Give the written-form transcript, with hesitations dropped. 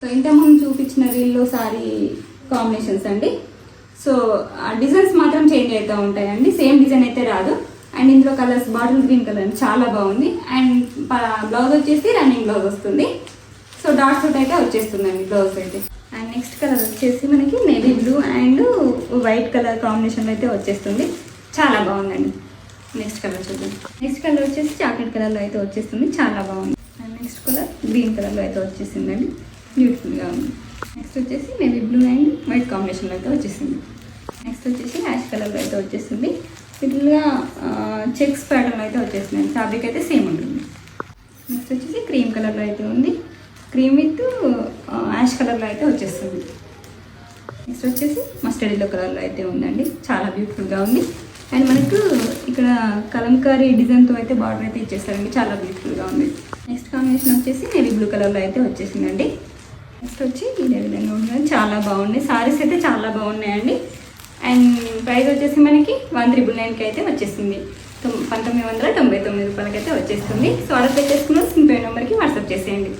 So ఇంతకుముందు చూపించిన రీల్లో sorry combinations అండి. సో డిజైన్స్ మాత్రం చేంజ్ అవుతూ ఉంటాయండి, సేమ్ డిజైన్ అయితే రాదు. అండ్ ఇందులో కలర్స్ బాటిల్ గ్రీన్ కలర్ చాలా బాగుంది. అండ్ బ్లౌజ్ వచ్చేసి రన్నింగ్ బ్లౌజ్ వస్తుంది. సో డాట్స్ అయితే వచ్చేస్తుందండి బ్లౌజ్ అయితే. అండ్ నెక్స్ట్ కలర్ వచ్చేసి మనకి navy blue and white colour కాంబినేషన్లో అయితే వచ్చేస్తుంది. చాలా బాగుందండి. నెక్స్ట్ కలర్ చూద్దాం. నెక్స్ట్ కలర్ వచ్చేసి చాక్లెట్ కలర్లో అయితే వచ్చేస్తుంది, చాలా బాగుంది. అండ్ నెక్స్ట్ కలర్ గ్రీన్ కలర్లో అయితే వచ్చేసిందండి, బ్యూటిఫుల్గా ఉంది. నెక్స్ట్ వచ్చేసి నేవీ బ్లూ అండ్ వైట్ కాంబినేషన్లో అయితే వచ్చేసింది. నెక్స్ట్ వచ్చేసి యాష్ కలర్లో అయితే వచ్చేసింది, ఇట్లా చెక్స్ ప్యాటర్న్లో అయితే వచ్చేసింది. ఫ్యాబ్రిక్ అయితే సేమ్ ఉంటుంది. నెక్స్ట్ వచ్చేసి క్రీమ్ కలర్లో అయితే ఉంది, క్రీమ్ విత్ యాష్ కలర్లో అయితే వచ్చేస్తుంది. నెక్స్ట్ వచ్చేసి మస్టర్డ్ ఎల్లో కలర్లో అయితే ఉందండి, చాలా బ్యూటిఫుల్గా ఉంది. అండ్ మనకు ఇక్కడ కలంకారీ డిజైన్తో అయితే బార్డర్ అయితే ఇచ్చేస్తారండి, చాలా బ్యూటిఫుల్గా ఉంది. నెక్స్ట్ కాంబినేషన్ వచ్చేసి నేవీ బ్లూ కలర్లో అయితే వచ్చేసిందండి. నెక్స్ట్ వచ్చి ఇదే విధంగా ఉంటుంది, చాలా బాగున్నాయి. సారీస్ అయితే చాలా బాగున్నాయండి. అండ్ ప్రైస్ వచ్చేసి మనకి 1399కి అయితే వచ్చేసింది, 1999 రూపాయలకి అయితే వచ్చేస్తుంది. సో ఆర్డర్ పెట్టేసుకున్న సింపుల్ నెంబర్కి వాట్సాప్ చేసేయండి.